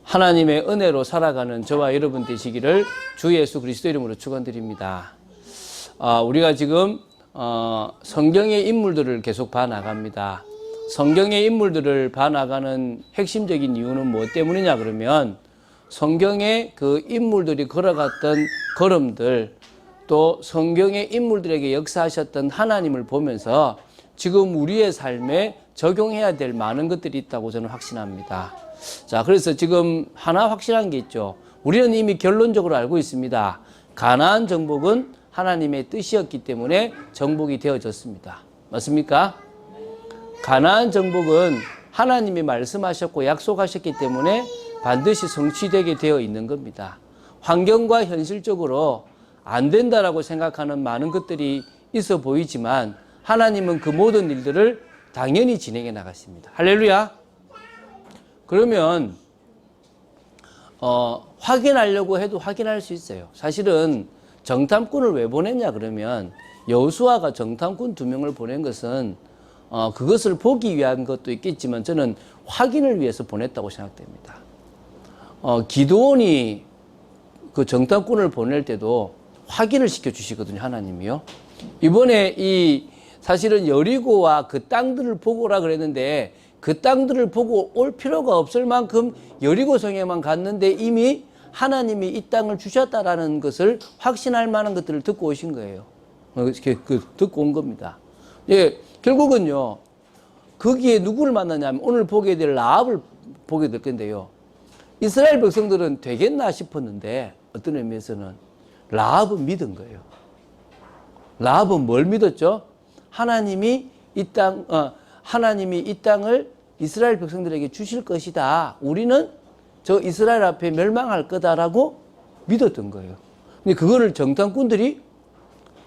하나님의 은혜로 살아가는 저와 여러분 되시기를 주 예수 그리스도 이름으로 축원드립니다. 우리가 지금 성경의 인물들을 계속 봐나갑니다. 성경의 인물들을 봐나가는 핵심적인 이유는 무엇 때문이냐 그러면 성경의 그 인물들이 걸어갔던 걸음들, 또 성경의 인물들에게 역사하셨던 하나님을 보면서 지금 우리의 삶에 적용해야 될 많은 것들이 있다고 저는 확신합니다. 자, 그래서 지금 하나 확실한 게 있죠. 우리는 이미 결론적으로 알고 있습니다. 가나안 정복은 하나님의 뜻이었기 때문에 정복이 되어졌습니다. 맞습니까? 가나안 정복은 하나님이 말씀하셨고 약속하셨기 때문에 반드시 성취되게 되어 있는 겁니다. 환경과 현실적으로 안 된다라고 생각하는 많은 것들이 있어 보이지만 하나님은 그 모든 일들을 당연히 진행해 나갔습니다. 할렐루야. 그러면 확인하려고 해도 확인할 수 있어요. 사실은 정탐꾼을 왜 보냈냐 그러면 여호수아가 정탐꾼 2명을 보낸 것은 그것을 보기 위한 것도 있겠지만 저는 확인을 위해서 보냈다고 생각됩니다. 기드온이 그 정탐꾼을 보낼 때도 확인을 시켜 주시거든요, 하나님이요. 이번에 사실은 여리고와 그 땅들을 보고 오라 그랬는데 그 땅들을 보고 올 필요가 없을 만큼 여리고 성에만 갔는데 이미 하나님이 이 땅을 주셨다라는 것을 확신할 만한 것들을 듣고 오신 거예요. 듣고 온 겁니다. 예, 결국은요, 거기에 누구를 만나냐면 오늘 보게 될 라합을 보게 될 건데요. 이스라엘 백성들은 되겠나 싶었는데 어떤 의미에서는 라합은 믿은 거예요. 라합은 뭘 믿었죠? 하나님이 이 땅을 이스라엘 백성들에게 주실 것이다. 우리는 저 이스라엘 앞에 멸망할 거다라고 믿었던 거예요. 근데 그거를 정탐꾼들이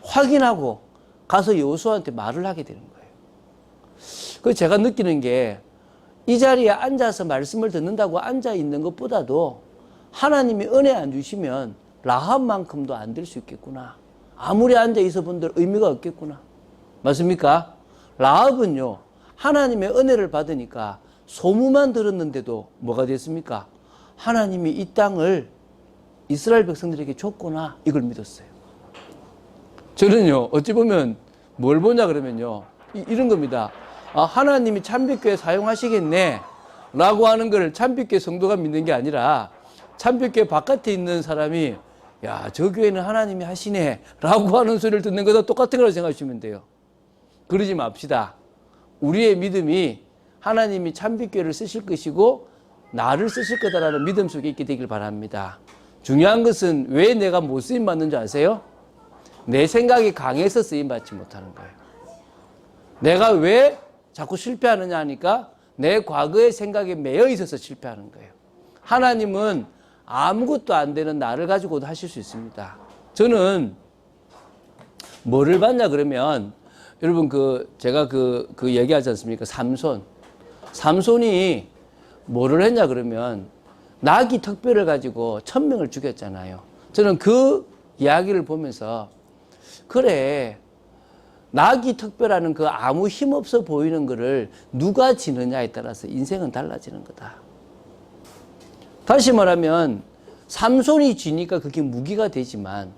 확인하고 가서 여호수아한테 말을 하게 되는 거예요. 그래서 제가 느끼는 게 이 자리에 앉아서 말씀을 듣는다고 앉아 있는 것보다도 하나님이 은혜 안 주시면 라합만큼도 안 될 수 있겠구나. 아무리 앉아 있어 본들 의미가 없겠구나. 맞습니까? 라합은요, 하나님의 은혜를 받으니까 소문만 들었는데도 뭐가 됐습니까? 하나님이 이 땅을 이스라엘 백성들에게 줬구나. 이걸 믿었어요. 저는요, 어찌 보면 뭘 보냐 그러면요, 이런 겁니다. 하나님이 참빛교회 사용하시겠네 라고 하는 걸 참빛교회 성도가 믿는 게 아니라 참빛교회 바깥에 있는 사람이 야, 저 교회는 하나님이 하시네 라고 하는 소리를 듣는 거랑 똑같은 거라고 생각하시면 돼요. 그러지 맙시다. 우리의 믿음이 하나님이 참빛교회를 쓰실 것이고 나를 쓰실 거다라는 믿음 속에 있게 되길 바랍니다. 중요한 것은 왜 내가 못 쓰임받는 줄 아세요? 내 생각이 강해서 쓰임받지 못하는 거예요. 내가 왜 자꾸 실패하느냐 하니까 내 과거의 생각에 매여 있어서 실패하는 거예요. 하나님은 아무것도 안 되는 나를 가지고도 하실 수 있습니다. 저는 뭐를 봤냐 그러면 여러분 제가 그 얘기하지 않습니까? 삼손이 뭐를 했냐 그러면 나귀 턱뼈를 가지고 1000명을 죽였잖아요. 저는 그 이야기를 보면서 그래, 나귀 턱뼈라는 그 아무 힘없어 보이는 거를 누가 지느냐에 따라서 인생은 달라지는 거다. 다시 말하면 삼손이 지니까 그게 무기가 되지만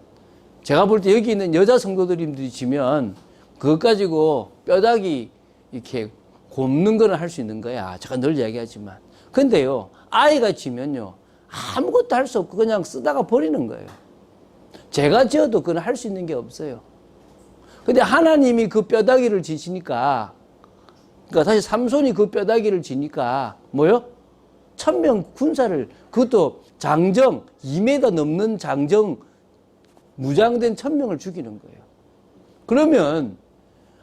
제가 볼 때 여기 있는 여자 성도들이 지면 그것 가지고 뼈다귀 이렇게 굽는 거는 할 수 있는 거야. 제가 늘 이야기하지만. 근데요, 아이가 지면요, 아무것도 할 수 없고 그냥 쓰다가 버리는 거예요. 제가 지어도 그건 할 수 있는 게 없어요. 근데 하나님이 그 뼈다귀를 지시니까, 그러니까 사실 삼손이 그 뼈다귀를 지니까 뭐요? 1000명 군사를, 그것도 장정 2m 넘는 장정 무장된 1000명을 죽이는 거예요. 그러면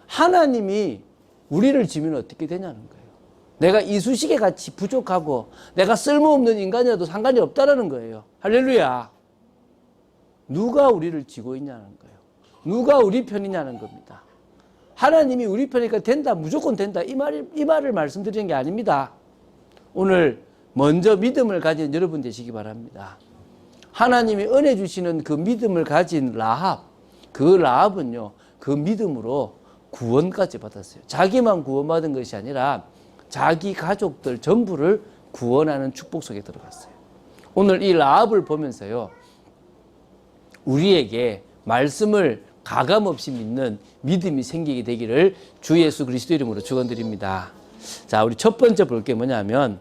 하나님이 우리를 지면 어떻게 되냐는 거예요. 내가 이쑤시개 같이 부족하고 내가 쓸모없는 인간이라도 상관이 없다라는 거예요. 할렐루야. 누가 우리를 지고 있냐는 거예요. 누가 우리 편이냐는 겁니다. 하나님이 우리 편이니까 된다, 무조건 된다, 이 말을 말씀드리는 게 아닙니다. 오늘 먼저 믿음을 가진 여러분 되시기 바랍니다. 하나님이 은혜 주시는 그 믿음을 가진 라합, 그 라합은요, 그 믿음으로 구원까지 받았어요. 자기만 구원받은 것이 아니라 자기 가족들 전부를 구원하는 축복 속에 들어갔어요. 오늘 이 라합을 보면서요, 우리에게 말씀을 가감없이 믿는 믿음이 생기게 되기를 주 예수 그리스도 이름으로 축원드립니다. 자, 우리 첫 번째 볼 게 뭐냐면,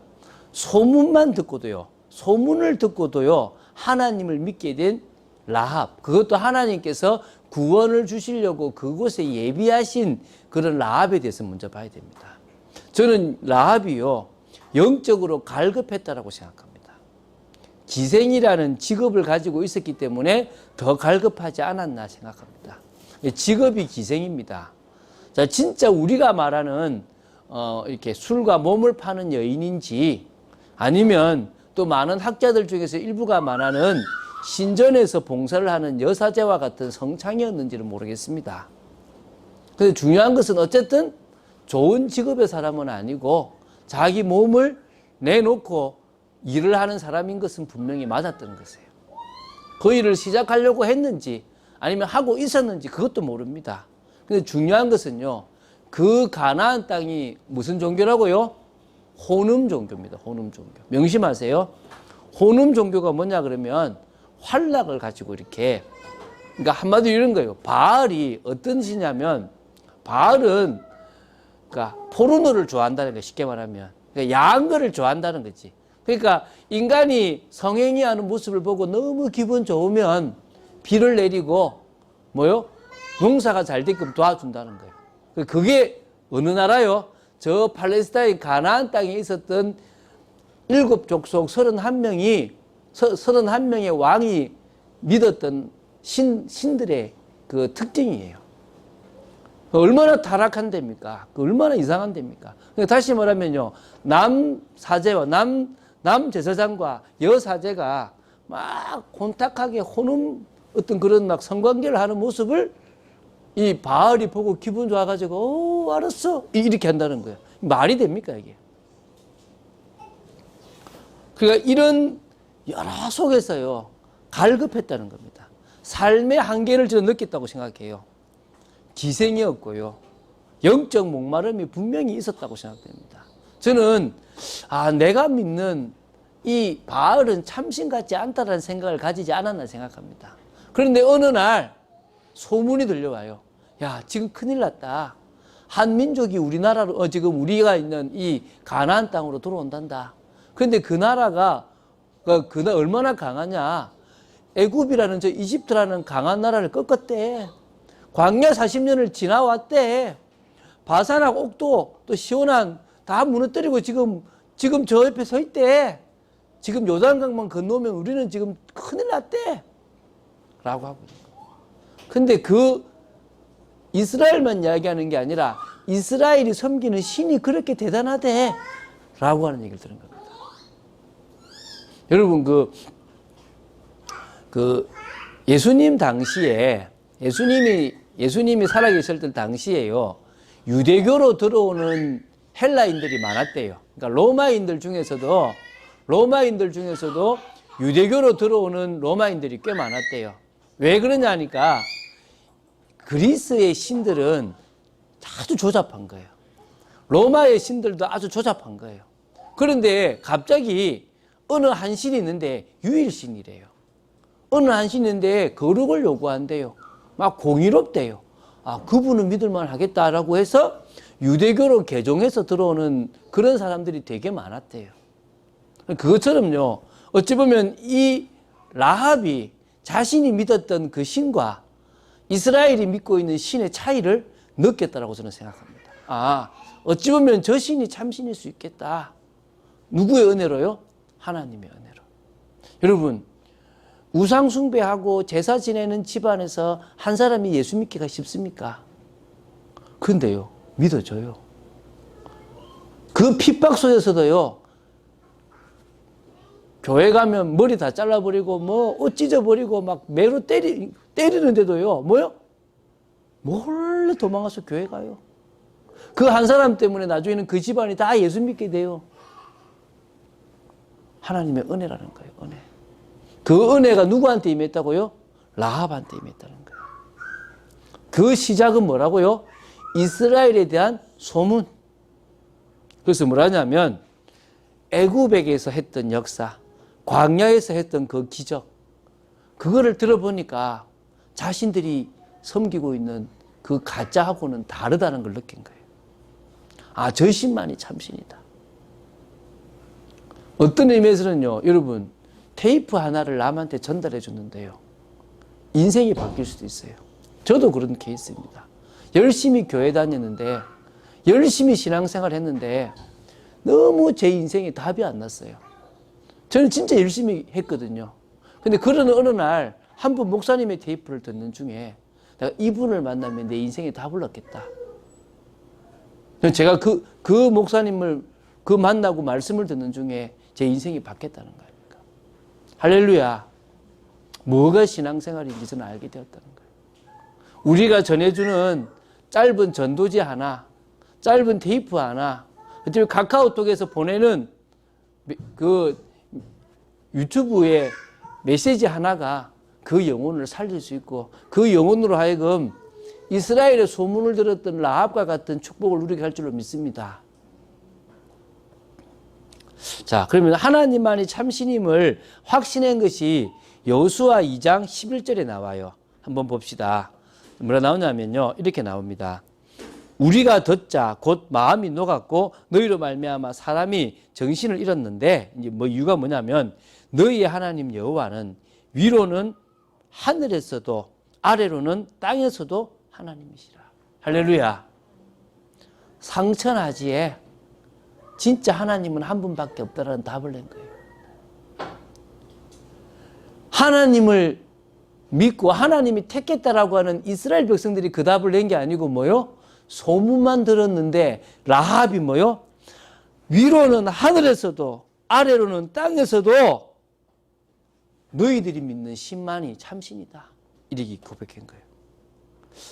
소문만 듣고도요, 소문을 듣고도요, 하나님을 믿게 된 라합, 그것도 하나님께서 구원을 주시려고 그곳에 예비하신 그런 라합에 대해서 먼저 봐야 됩니다. 저는 라합이요, 영적으로 갈급했다라고 생각합니다. 기생이라는 직업을 가지고 있었기 때문에 더 갈급하지 않았나 생각합니다. 직업이 기생입니다. 자, 진짜 우리가 말하는 이렇게 술과 몸을 파는 여인인지, 아니면 또 많은 학자들 중에서 일부가 말하는 신전에서 봉사를 하는 여사제와 같은 성창이었는지는 모르겠습니다. 근데 중요한 것은 어쨌든 좋은 직업의 사람은 아니고 자기 몸을 내놓고 일을 하는 사람인 것은 분명히 맞았던 것이에요. 그 일을 시작하려고 했는지 아니면 하고 있었는지 그것도 모릅니다. 근데 중요한 것은요, 그 가나안 땅이 무슨 종교라고요? 호놈 종교입니다. 호놈 종교. 명심하세요. 호놈 종교가 뭐냐 그러면 활락을 가지고 이렇게, 그러니까 한마디로 이런 거예요. 바알이 어떤 신이냐면, 바알은 그러니까 포르노를 좋아한다는 거, 쉽게 말하면. 그러니까 야한 거를 좋아한다는 거지. 그러니까 인간이 성행위하는 모습을 보고 너무 기분 좋으면 비를 내리고 뭐요? 농사가 잘 되게끔 도와준다는 거예요. 그게 어느 나라요? 저 팔레스타인 가나안 땅에 있었던 7족속 31명의 왕이 믿었던 신들의 그 특징이에요. 얼마나 타락한 데입니까? 얼마나 이상한 데입니까? 다시 말하면요, 남사제와 남제사장과 여사제가 막 혼탁하게 혼음 어떤 그런 막 성관계를 하는 모습을 이 바알이 보고 기분 좋아가지고, 알았어, 이렇게 한다는 거예요. 말이 됩니까, 이게? 그러니까 이런 여러 속에서요, 갈급했다는 겁니다. 삶의 한계를 저는 느꼈다고 생각해요. 기생이었고요, 영적 목마름이 분명히 있었다고 생각됩니다. 저는 내가 믿는 이 바알은 참신 같지 않다라는 생각을 가지지 않았나 생각합니다. 그런데 어느 날 소문이 들려와요. 야, 지금 큰일 났다. 한민족이 우리나라로 지금 우리가 있는 이 가나안 땅으로 들어온단다. 그런데 그 나라가 얼마나 강하냐? 애굽이라는 저 이집트라는 강한 나라를 꺾었대. 광야 40년을 지나왔대. 바산하고 옥도 또 시온한 다 무너뜨리고 지금 저 옆에 서 있대. 지금 요단강만 건너면 우리는 지금 큰일 났대. 라고 하고 있는 거예요. 근데 그 이스라엘만 이야기하는 게 아니라 이스라엘이 섬기는 신이 그렇게 대단하대. 라고 하는 얘기를 들은 겁니다. 여러분, 예수님 당시에, 예수님이 살아계실 때 당시에요, 유대교로 들어오는 헬라인들이 많았대요. 그러니까 로마인들 중에서도 유대교로 들어오는 로마인들이 꽤 많았대요. 왜 그러냐 하니까 그리스의 신들은 아주 조잡한 거예요. 로마의 신들도 아주 조잡한 거예요. 그런데 갑자기 어느 한 신이 있는데 유일신이래요. 어느 한 신이 있는데 거룩을 요구한대요. 막 공의롭대요. 그분은 믿을만 하겠다라고 해서 유대교로 개종해서 들어오는 그런 사람들이 되게 많았대요. 그것처럼요, 어찌 보면 이 라합이 자신이 믿었던 그 신과 이스라엘이 믿고 있는 신의 차이를 느꼈다라고 저는 생각합니다. 어찌 보면 저 신이 참신일 수 있겠다. 누구의 은혜로요? 하나님의 은혜로. 여러분, 우상 숭배하고 제사 지내는 집안에서 한 사람이 예수 믿기가 쉽습니까? 근데요, 믿어져요. 그 핍박 속에서도요, 교회 가면 머리 다 잘라버리고 옷 찢어버리고 막 매로 때리는데도요, 몰래 도망가서 교회 가요. 그 한 사람 때문에 나중에는 그 집안이 다 예수 믿게 돼요. 하나님의 은혜라는 거예요, 은혜. 그 은혜가 누구한테 임했다고요? 라합한테 임했다는 거예요. 그 시작은 뭐라고요? 이스라엘에 대한 소문. 그래서 뭐라냐면 애굽에게서 했던 역사, 광야에서 했던 그 기적, 그거를 들어보니까 자신들이 섬기고 있는 그 가짜하고는 다르다는 걸 느낀 거예요. 아, 저 신만이 참신이다. 어떤 의미에서는요, 여러분, 테이프 하나를 남한테 전달해 줬는데요, 인생이 바뀔 수도 있어요. 저도 그런 케이스입니다. 열심히 교회 다녔는데, 열심히 신앙생활 했는데, 너무 제 인생에 답이 안 났어요. 저는 진짜 열심히 했거든요. 근데 그러는 어느 날, 한 분 목사님의 테이프를 듣는 중에, 내가 이분을 만나면 내 인생에 답을 얻겠다. 제가 그 목사님을 만나고 말씀을 듣는 중에 제 인생이 바뀌었다는 거예요. 할렐루야. 뭐가 신앙생활인지 저는 알게 되었다는 거예요. 우리가 전해주는 짧은 전도지 하나, 짧은 테이프 하나, 어차피 카카오톡에서 보내는 그 유튜브의 메시지 하나가 그 영혼을 살릴 수 있고, 그 영혼으로 하여금 이스라엘의 소문을 들었던 라합과 같은 축복을 누리게 할 줄로 믿습니다. 자, 그러면 하나님만이 참신임을 확신한 것이 여호수아 2장 11절에 나와요. 한번 봅시다. 뭐라 나오냐면요, 이렇게 나옵니다. 우리가 듣자 곧 마음이 녹았고 너희로 말미암아 사람이 정신을 잃었는데, 이제 뭐 이유가 뭐냐면 너희의 하나님 여호와는 위로는 하늘에서도 아래로는 땅에서도 하나님이시라. 할렐루야. 상천하지에 진짜 하나님은 한 분밖에 없다라는 답을 낸 거예요. 하나님을 믿고 하나님이 택했다라고 하는 이스라엘 백성들이 그 답을 낸 게 아니고 뭐요? 소문만 들었는데 라합이 뭐요? 위로는 하늘에서도 아래로는 땅에서도 너희들이 믿는 신만이 참신이다. 이렇게 고백한 거예요.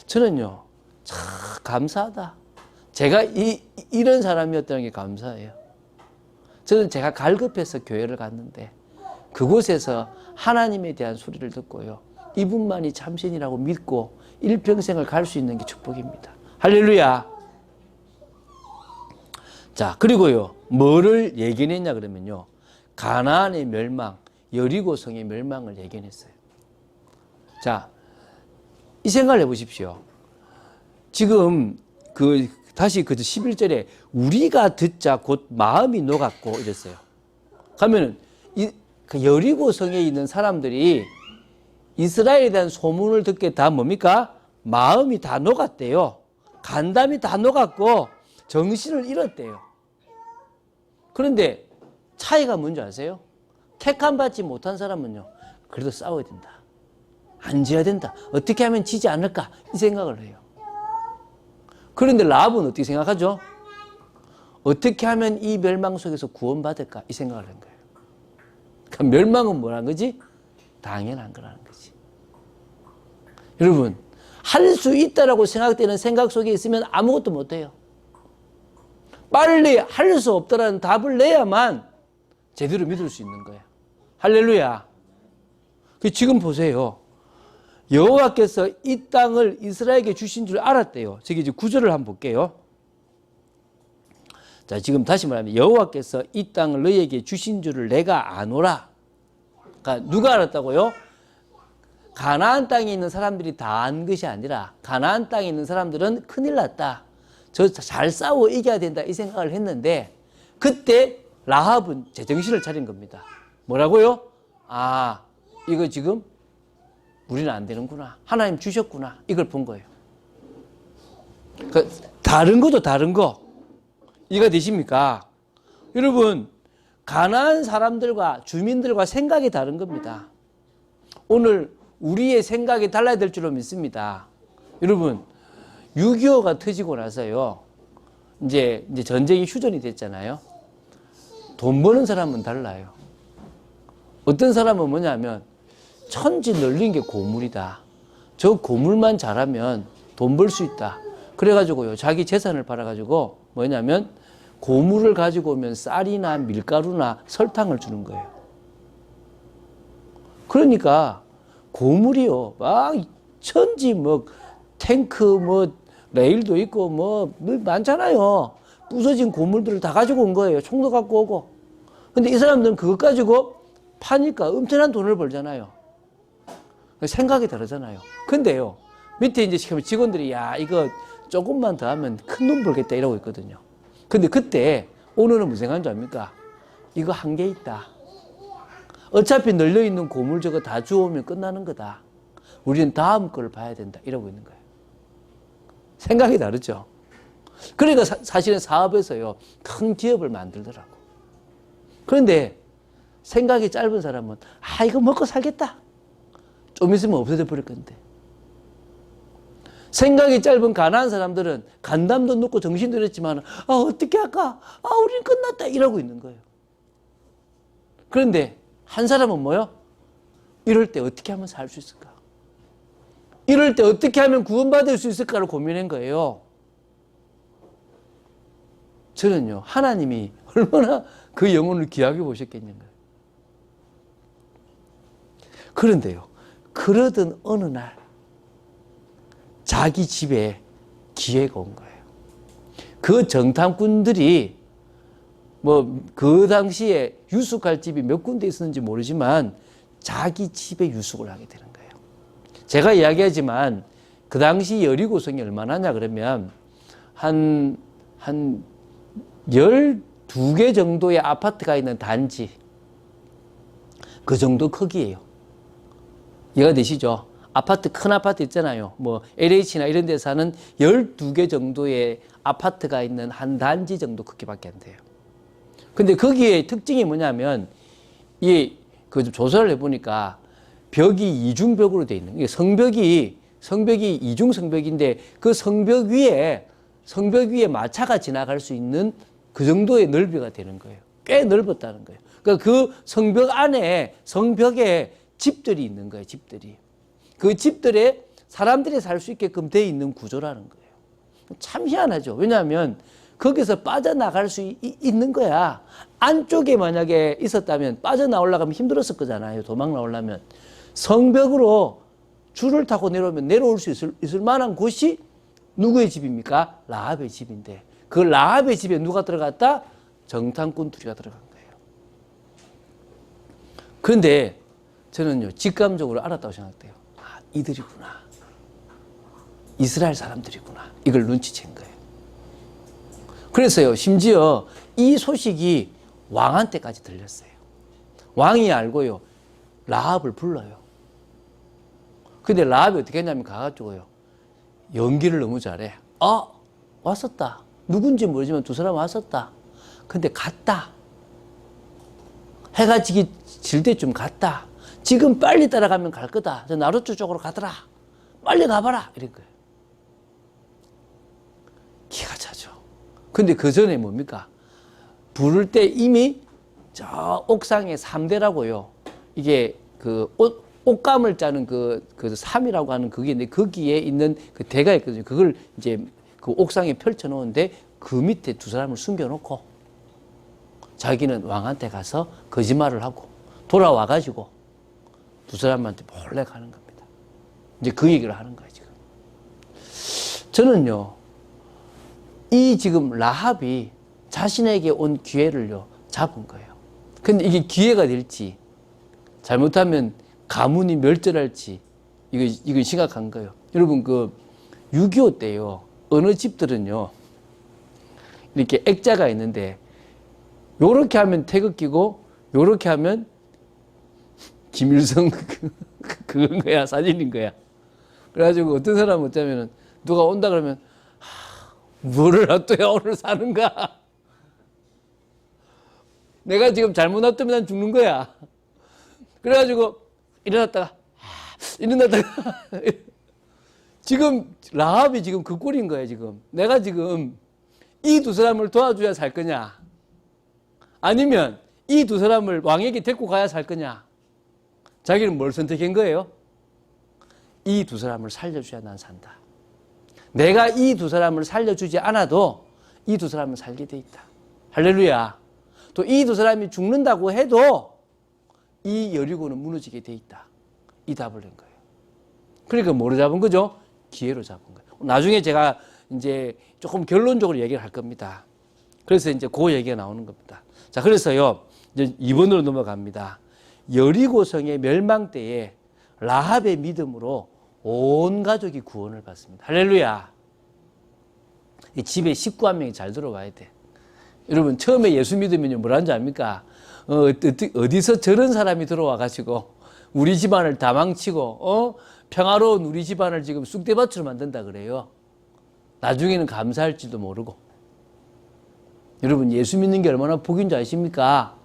저는요, 참 감사하다. 제가 이런 사람이었다는 게 감사해요. 저는 제가 갈급해서 교회를 갔는데 그곳에서 하나님에 대한 소리를 듣고요, 이분만이 참신이라고 믿고 일평생을 갈 수 있는 게 축복입니다. 할렐루야. 자, 그리고요, 뭐를 예견했냐 그러면요, 가나안의 멸망, 여리고성의 멸망을 예견했어요. 자, 이 생각을 해보십시오. 지금 다시 11절에 우리가 듣자 곧 마음이 녹았고 이랬어요. 그러면 그 여리고성에 있는 사람들이 이스라엘에 대한 소문을 듣게 다 뭡니까? 마음이 다 녹았대요. 간담이 다 녹았고 정신을 잃었대요. 그런데 차이가 뭔지 아세요? 택함받지 못한 사람은요, 그래도 싸워야 된다. 안 져야 된다. 어떻게 하면 지지 않을까? 이 생각을 해요. 그런데 라합은 어떻게 생각하죠? 어떻게 하면 이 멸망 속에서 구원받을까? 이 생각을 한 거예요. 그러니까 멸망은 뭐라는 거지? 당연한 거라는 거지. 여러분, 할 수 있다라고 생각되는 생각 속에 있으면 아무것도 못해요. 빨리 할 수 없다라는 답을 내야만 제대로 믿을 수 있는 거예요. 할렐루야. 지금 보세요. 여호와께서 이 땅을 이스라엘에게 주신 줄 알았대요. 저기 이제 9절을 한번 볼게요. 자, 지금 다시 말하면 여호와께서 이 땅을 너희에게 주신 줄을 내가 아노라. 그러니까 누가 알았다고요? 가나안 땅에 있는 사람들이 다 안 것이 아니라 가나안 땅에 있는 사람들은 큰일 났다. 저 잘 싸워 이겨야 된다. 이 생각을 했는데 그때 라합은 제정신을 차린 겁니다. 뭐라고요? 아, 이거 지금 우리는 안 되는구나. 하나님 주셨구나. 이걸 본 거예요. 다른 거죠, 다른 거. 이해가 되십니까? 여러분, 가나안 사람들과 주민들과 생각이 다른 겁니다. 오늘 우리의 생각이 달라야 될 줄로 믿습니다. 여러분, 6.25가 터지고 나서요, 이제 전쟁이 휴전이 됐잖아요. 돈 버는 사람은 달라요. 어떤 사람은 뭐냐면, 천지 널린 게 고물이다. 저 고물만 잘하면 돈 벌 수 있다. 그래가지고요, 자기 재산을 팔아가지고 뭐냐면, 고물을 가지고 오면 쌀이나 밀가루나 설탕을 주는 거예요. 그러니까, 고물이요, 막 천지 탱크 레일도 있고 많잖아요. 부서진 고물들을 다 가지고 온 거예요. 총도 갖고 오고. 근데 이 사람들은 그것 가지고 파니까 엄청난 돈을 벌잖아요. 생각이 다르잖아요. 근데요, 밑에 이제 직원들이 야, 이거 조금만 더 하면 큰 돈 벌겠다 이러고 있거든요. 근데 그때 오늘은 무슨 생각인 줄 압니까? 이거 한계 있다. 어차피 널려있는 고물 저거 다 주워오면 끝나는 거다. 우리는 다음 걸 봐야 된다. 이러고 있는 거예요. 생각이 다르죠. 그러니까 사실은 사업에서요, 큰 기업을 만들더라고. 그런데 생각이 짧은 사람은 아, 이거 먹고 살겠다. 좀 있으면 없어져 버릴 건데. 생각이 짧은 가난한 사람들은 간담도 넣고 정신도 잃었지만 아, 어떻게 할까? 아, 우리는 끝났다. 이러고 있는 거예요. 그런데 한 사람은 뭐요? 이럴 때 어떻게 하면 살 수 있을까? 이럴 때 어떻게 하면 구원받을 수 있을까를 고민한 거예요. 저는요, 하나님이 얼마나 그 영혼을 귀하게 보셨겠는가. 그런데요, 그러던 어느 날 자기 집에 기회가 온 거예요. 그 정탐꾼들이 뭐 그 당시에 유숙할 집이 몇 군데 있었는지 모르지만 자기 집에 유숙을 하게 되는 거예요. 제가 이야기하지만 그 당시 여리고성이 얼마나냐 그러면 한 12개 정도의 아파트가 있는 단지, 그 정도 크기예요. 이해가 되시죠? 아파트, 큰 아파트 있잖아요. 뭐 LH나 이런 데 사는 12개 정도의 아파트가 있는 한 단지 정도 크기밖에 안 돼요. 근데 거기에 특징이 뭐냐면 그 조사를 해보니까 벽이 이중벽으로 돼 있는, 성벽이 이중 성벽인데 그 성벽 위에 마차가 지나갈 수 있는 그 정도의 넓이가 되는 거예요. 꽤 넓었다는 거예요. 그러니까 그 성벽에 집들이 있는 거예요. 집들이. 그 집들에 사람들이 살 수 있게끔 돼 있는 구조라는 거예요. 참 희한하죠. 왜냐하면 거기서 빠져나갈 수 있는 거야. 안쪽에 만약에 있었다면 빠져나오려면 힘들었을 거잖아요. 도망 나오려면. 성벽으로 줄을 타고 내려올 수 있을 만한 곳이 누구의 집입니까? 라합의 집인데, 그 라합의 집에 누가 들어갔다? 정탐꾼 둘이가 들어간 거예요. 그런데 저는요, 직감적으로 알았다고 생각돼요. 아, 이들이구나. 이스라엘 사람들이구나. 이걸 눈치챈 거예요. 그래서요, 심지어 이 소식이 왕한테까지 들렸어요. 왕이 알고요, 라합을 불러요. 근데 라합이 어떻게 했냐면 가가지고요, 연기를 너무 잘해. 왔었다. 누군지 모르지만 두 사람 왔었다. 근데 갔다. 해가 질 때쯤 갔다. 지금 빨리 따라가면 갈 거다. 저 나루트 쪽으로 가더라. 빨리 가봐라. 이런 거예요. 기가 차죠. 근데 그 전에 뭡니까? 부를 때 이미 저 옥상에 3대라고요. 이게 그 옷감을 짜는 그 삼이라고 하는 그게 있는데 거기에 있는 그 대가 있거든요. 그걸 이제 그 옥상에 펼쳐 놓은데 그 밑에 두 사람을 숨겨놓고 자기는 왕한테 가서 거짓말을 하고 돌아와가지고 두 사람한테 몰래 가는 겁니다. 이제 그 얘기를 하는 거예요, 지금. 저는요, 이 지금 라합이 자신에게 온 기회를요, 잡은 거예요. 근데 이게 기회가 될지, 잘못하면 가문이 멸절할지, 이건 심각한 거예요. 여러분, 6.25 때요, 어느 집들은요, 이렇게 액자가 있는데, 요렇게 하면 태극기고, 요렇게 하면 김일성, 그건 거야, 사진인 거야. 그래가지고 어떤 사람은 어쩌면은, 누가 온다 그러면, 뭐를 놔둬야 오늘 사는가? 내가 지금 잘못 놔두면 난 죽는 거야. 그래가지고 일어났다가 지금 라합이 지금 그 꼴인 거야. 지금 내가 지금 이 두 사람을 도와줘야 살 거냐, 아니면 이 두 사람을 왕에게 데리고 가야 살 거냐. 자기는 뭘 선택한 거예요? 이 두 사람을 살려줘야 난 산다. 내가 이 두 사람을 살려주지 않아도 이 두 사람은 살게 돼 있다. 할렐루야. 또 이 두 사람이 죽는다고 해도 이 여리고는 무너지게 돼 있다. 이 답을 낸 거예요. 그러니까 뭐로 잡은 거죠? 기회로 잡은 거예요. 나중에 제가 이제 조금 결론적으로 얘기를 할 겁니다. 그래서 이제 그 얘기가 나오는 겁니다. 자, 그래서요, 이제 2번으로 넘어갑니다. 여리고성의 멸망 때에 라합의 믿음으로 온 가족이 구원을 받습니다. 할렐루야. 이 집에 식구 한 명이 잘 들어와야 돼. 여러분 처음에 예수 믿으면 뭐라는 줄 압니까? 어디서 저런 사람이 들어와 가지고 우리 집안을 다 망치고 평화로운 우리 집안을 지금 쑥대밭으로 만든다 그래요. 나중에는 감사할지도 모르고. 여러분 예수 믿는 게 얼마나 복인 줄 아십니까?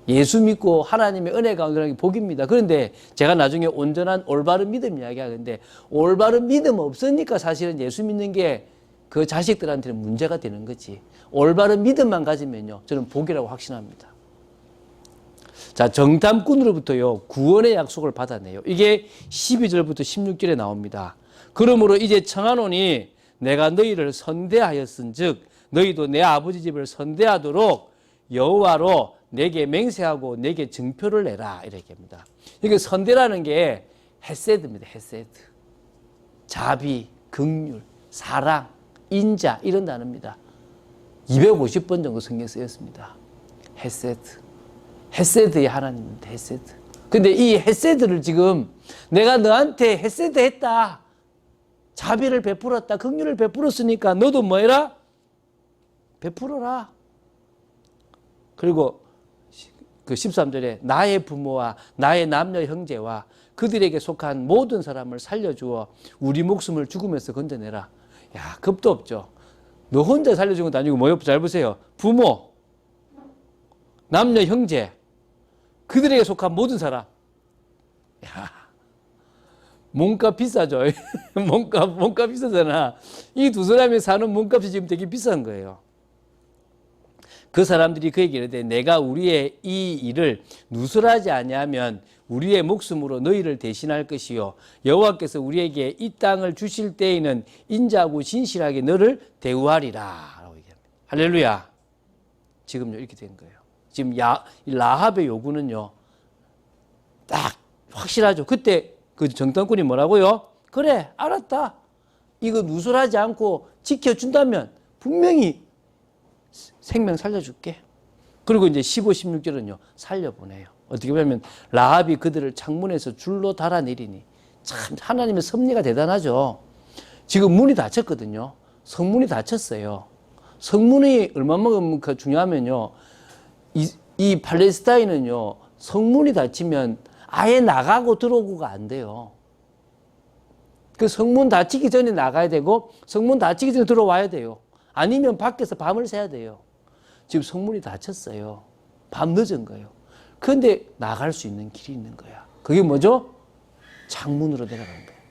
예수 믿고 하나님의 은혜 가운데 가는 게 복입니다. 그런데 제가 나중에 온전한 올바른 믿음 이야기하는데 올바른 믿음 없으니까 사실은 예수 믿는 게 그 자식들한테는 문제가 되는 거지. 올바른 믿음만 가지면요 저는 복이라고 확신합니다. 자, 정탐꾼으로부터요 구원의 약속을 받아내요. 이게 12절부터 16절에 나옵니다. 그러므로 이제 청하노니 내가 너희를 선대하였은즉 너희도 내 아버지 집을 선대하도록 여호와로 내게 맹세하고 내게 증표를 내라 이렇게 합니다. 이게 선대라는 게 헤세드입니다. 헤세드. 자비, 긍휼, 사랑, 인자 이런 단어입니다. 250번 정도 성경에 쓰였습니다. 헤세드. 헤세드의 하나님입니다. 헤세드. 근데 이 헤세드를 지금 내가 너한테 헤세드 했다. 자비를 베풀었다. 긍휼을 베풀었으니까 너도 뭐 해라? 베풀어라. 그리고 그 13절에 나의 부모와 나의 남녀 형제와 그들에게 속한 모든 사람을 살려주어 우리 목숨을 죽음에서 건져내라. 야, 겁도 없죠. 너 혼자 살려준 것도 아니고 뭐요? 잘 보세요. 부모, 남녀 형제, 그들에게 속한 모든 사람. 야, 몸값 비싸죠. 몸값 비싸잖아. 이 두 사람이 사는 몸값이 지금 되게 비싼 거예요. 그 사람들이 그에게 이르되 내가 우리의 이 일을 누설하지 아니하면 우리의 목숨으로 너희를 대신할 것이요 여호와께서 우리에게 이 땅을 주실 때에는 인자하고 진실하게 너를 대우하리라 라고 얘기합니다. 할렐루야. 지금요 이렇게 된 거예요. 지금 라합의 요구는요 딱 확실하죠. 그때 그 정탐꾼이 뭐라고요? 그래 알았다. 이거 누설하지 않고 지켜준다면 분명히 생명 살려줄게. 그리고 이제 15, 16절은요 살려보내요. 어떻게 보면 라합이 그들을 창문에서 줄로 달아내리니 참 하나님의 섭리가 대단하죠. 지금 문이 닫혔거든요. 성문이 닫혔어요. 성문이 얼마만큼 중요하면요 이 팔레스타인은요 성문이 닫히면 아예 나가고 들어오고가 안 돼요. 그 성문 닫히기 전에 나가야 되고 성문 닫히기 전에 들어와야 돼요. 아니면 밖에서 밤을 새야 돼요. 지금 성문이 닫혔어요. 밤 늦은 거예요. 그런데 나갈 수 있는 길이 있는 거야. 그게 뭐죠? 창문으로 내려가는 거예요.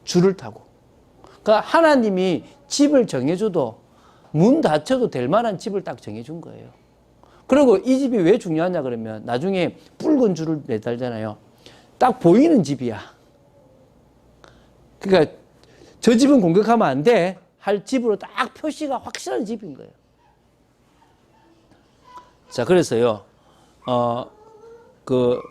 줄을 타고. 그러니까 하나님이 집을 정해줘도 문 닫혀도 될 만한 집을 딱 정해준 거예요. 그리고 이 집이 왜 중요하냐 그러면 나중에 붉은 줄을 매달잖아요. 딱 보이는 집이야. 그러니까 저 집은 공격하면 안 돼. 할 집으로 딱 표시가 확실한 집인 거예요. 자, 그래서요,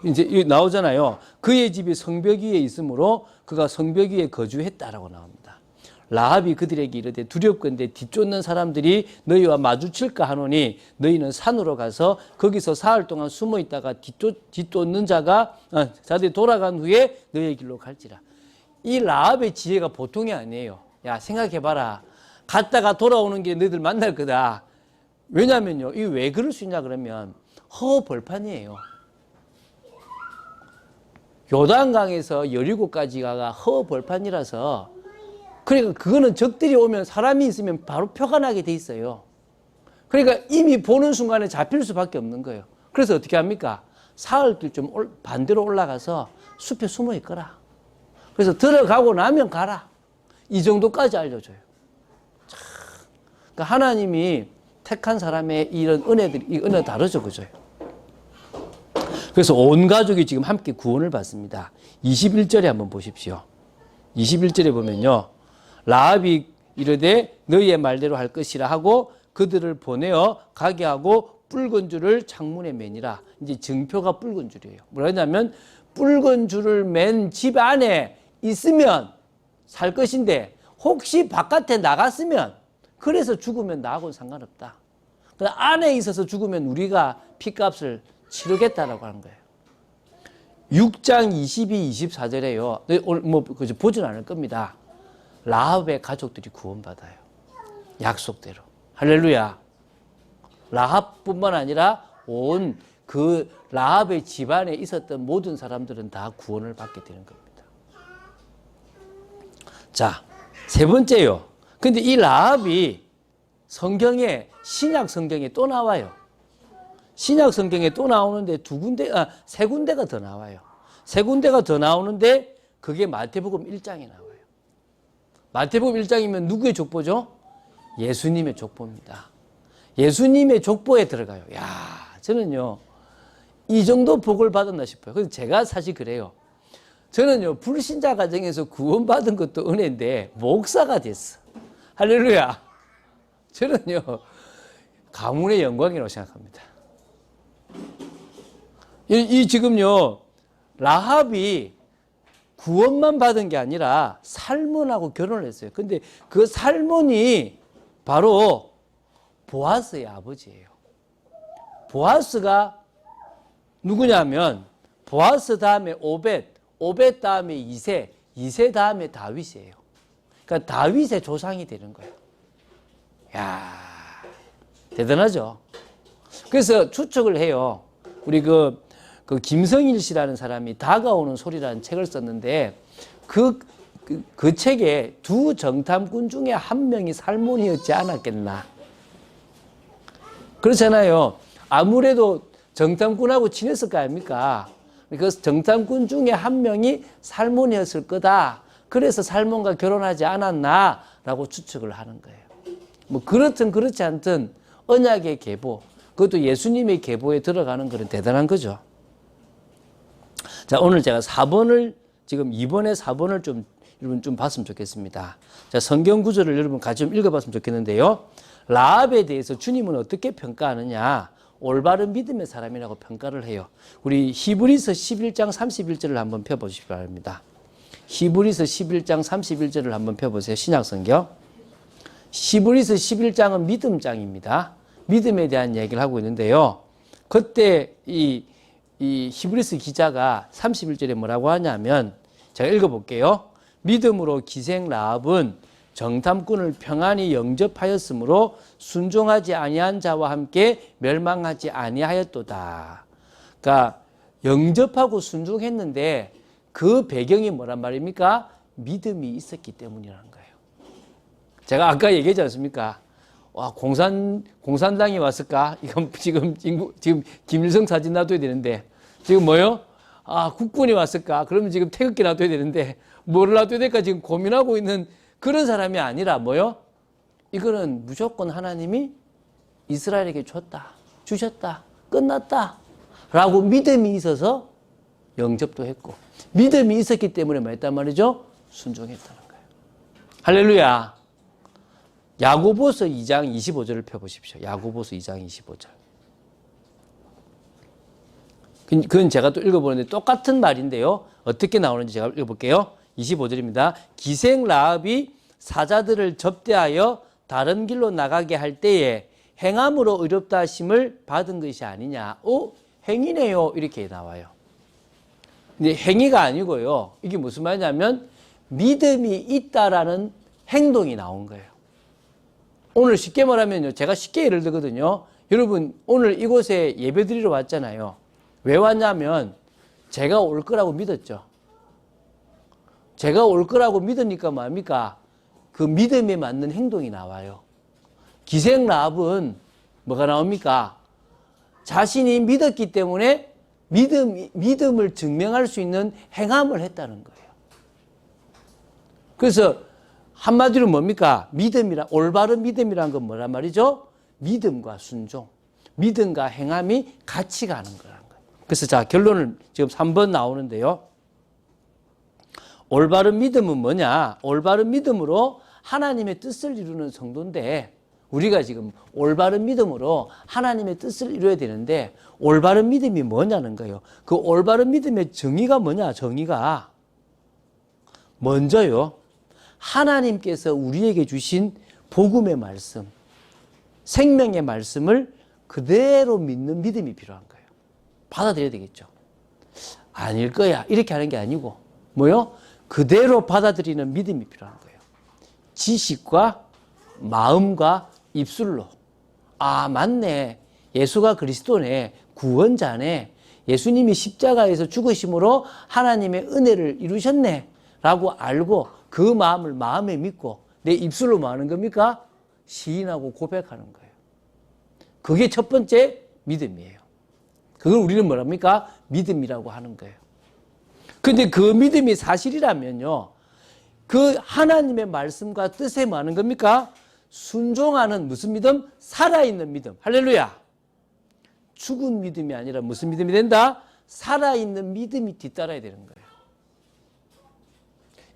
이제 나오잖아요. 그의 집이 성벽 위에 있으므로 그가 성벽 위에 거주했다라고 나옵니다. 라합이 그들에게 이르되 두렵건대 뒤쫓는 사람들이 너희와 마주칠까 하노니 너희는 산으로 가서 거기서 사흘 동안 숨어 있다가 뒤쫓는 자들이 돌아간 후에 너희의 길로 갈지라. 이 라합의 지혜가 보통이 아니에요. 야, 생각해봐라. 갔다가 돌아오는 게 너희들 만날 거다. 왜냐면요, 이 왜 그럴 수 있냐 그러면 허벌판이에요. 요단강에서 여리고까지가 허벌판이라서 그러니까 그거는 적들이 오면 사람이 있으면 바로 표가 나게 돼 있어요. 그러니까 이미 보는 순간에 잡힐 수밖에 없는 거예요. 그래서 어떻게 합니까? 사흘길 좀 반대로 올라가서 숲에 숨어 있거라. 그래서 들어가고 나면 가라. 이 정도까지 알려줘요. 그러니까 하나님이 택한 사람의 이런 은혜들이, 이 은혜 다르죠, 그죠? 그래서 온 가족이 지금 함께 구원을 받습니다. 21절에 한번 보십시오. 21절에 보면요. 라합이 이르되 너희의 말대로 할 것이라 하고 그들을 보내어 가게 하고 붉은 줄을 창문에 매니라. 이제 증표가 붉은 줄이에요. 뭐라 하냐면 붉은 줄을 맨 집 안에 있으면 살 것인데 혹시 바깥에 나갔으면 그래서 죽으면 나하고는 상관없다. 안에 있어서 죽으면 우리가 핏값을 치르겠다라고 하는 거예요. 6장 22, 24절에요. 오늘 뭐 그저 보진 않을 겁니다. 라합의 가족들이 구원받아요. 약속대로. 할렐루야. 라합뿐만 아니라 온 그 라합의 집안에 있었던 모든 사람들은 다 구원을 받게 되는 겁니다. 자, 세 번째요. 근데 이 라합이 성경에, 신약 성경에 또 나와요. 신약 성경에 또 나오는데 세 군데가 더 나와요. 세 군데가 더 나오는데 그게 마태복음 1장에 나와요. 마태복음 1장이면 누구의 족보죠? 예수님의 족보입니다. 예수님의 족보에 들어가요. 야, 저는요, 이 정도 복을 받았나 싶어요. 그래서 제가 사실 그래요. 저는요, 불신자 가정에서 구원받은 것도 은혜인데, 목사가 됐어. 할렐루야. 저는요, 가문의 영광이라고 생각합니다. 지금요, 라합이 구원만 받은 게 아니라 살몬하고 결혼을 했어요. 근데 그 살몬이 바로 보아스의 아버지예요. 보아스가 누구냐면 보아스 다음에 오벳, 오벳 다음에 이세, 이세 다음에 다윗이에요. 그러니까 다윗의 조상이 되는 거예요. 야, 대단하죠. 그래서 추측을 해요. 우리 그 김성일 씨라는 사람이 다가오는 소리라는 책을 썼는데 그 책에 두 정탐꾼 중에 한 명이 살몬이었지 않았겠나. 그렇잖아요. 아무래도 정탐꾼하고 친했을 거 아닙니까? 그 정탐꾼 중에 한 명이 살몬이었을 거다. 그래서 살몬과 결혼하지 않았나라고 추측을 하는 거예요. 뭐 그렇든 그렇지 않든 언약의 계보, 그것도 예수님의 계보에 들어가는 그런 대단한 거죠. 자, 오늘 제가 4번을 지금 2번에 4번을 여러분 좀 봤으면 좋겠습니다. 자, 성경 구절을 여러분 같이 좀 읽어봤으면 좋겠는데요. 라합에 대해서 주님은 어떻게 평가하느냐? 올바른 믿음의 사람이라고 평가를 해요. 우리 히브리서 11장 31절을 한번 펴보시기 바랍니다. 히브리서 11장 31절을 한번 펴보세요. 신약성경. 히브리서 11장은 믿음장입니다. 믿음에 대한 얘기를 하고 있는데요. 그때 이 히브리서 기자가 31절에 뭐라고 하냐면, 제가 읽어볼게요. 믿음으로 기생 라합은 정탐꾼을 평안히 영접하였으므로 순종하지 아니한 자와 함께 멸망하지 아니하였도다. 그러니까 영접하고 순종했는데 그 배경이 뭐란 말입니까? 믿음이 있었기 때문이라는 거예요. 제가 아까 얘기했지 않습니까? 와, 공산당이 왔을까? 이건 지금 김일성 사진 놔둬야 되는데, 지금 뭐요? 아, 국군이 왔을까? 그러면 지금 태극기 놔둬야 되는데, 뭐를 놔둬야 될까? 지금 고민하고 있는 그런 사람이 아니라 뭐요? 이거는 무조건 하나님이 이스라엘에게 주셨다, 끝났다 라고 믿음이 있어서 영접도 했고, 믿음이 있었기 때문에 뭐 했단 말이죠? 순종했다는 거예요. 할렐루야. 야고보서 2장 25절을 펴보십시오. 야고보서 2장 25절. 그건 제가 또 읽어보는데 똑같은 말인데요. 어떻게 나오는지 제가 읽어볼게요. 25절입니다. 기생 라합이 사자들을 접대하여 다른 길로 나가게 할 때에 행함으로 의롭다 하심을 받은 것이 아니냐. 행위네요. 이렇게 나와요. 근데 행위가 아니고요. 이게 무슨 말이냐면 믿음이 있다라는 행동이 나온 거예요. 오늘 쉽게 말하면요. 제가 쉽게 예를 들거든요. 여러분 오늘 이곳에 예배 드리러 왔잖아요. 왜 왔냐면 제가 올 거라고 믿었죠. 제가 올 거라고 믿으니까 뭡니까? 그 믿음에 맞는 행동이 나와요. 기생 라합은 뭐가 나옵니까? 자신이 믿었기 때문에 믿음을 증명할 수 있는 행함을 했다는 거예요. 그래서 한마디로 뭡니까? 올바른 믿음이란 건 뭐란 말이죠? 믿음과 순종, 믿음과 행함이 같이 가는 거라는 거예요. 그래서 자, 결론을 지금 3번 나오는데요. 올바른 믿음은 뭐냐? 올바른 믿음으로 하나님의 뜻을 이루는 성도인데, 우리가 지금 올바른 믿음으로 하나님의 뜻을 이루어야 되는데, 올바른 믿음이 뭐냐는 거예요. 그 올바른 믿음의 정의가 뭐냐? 정의가 먼저요, 하나님께서 우리에게 주신 복음의 말씀, 생명의 말씀을 그대로 믿는 믿음이 필요한 거예요. 받아들여야 되겠죠. 아닐 거야. 이렇게 하는 게 아니고 뭐요? 그대로 받아들이는 믿음이 필요한 거예요. 지식과 마음과 입술로. 아, 맞네. 예수가 그리스도네. 구원자네. 예수님이 십자가에서 죽으심으로 하나님의 은혜를 이루셨네. 라고 알고 그 마음을 마음에 믿고 내 입술로 뭐 하는 겁니까? 시인하고 고백하는 거예요. 그게 첫 번째 믿음이에요. 그걸 우리는 뭐랍니까? 믿음이라고 하는 거예요. 근데 그 믿음이 사실이라면요, 그 하나님의 말씀과 뜻에 뭐 하는 겁니까? 순종하는 무슨 믿음? 살아있는 믿음. 할렐루야. 죽은 믿음이 아니라 무슨 믿음이 된다? 살아있는 믿음이 뒤따라야 되는 거예요.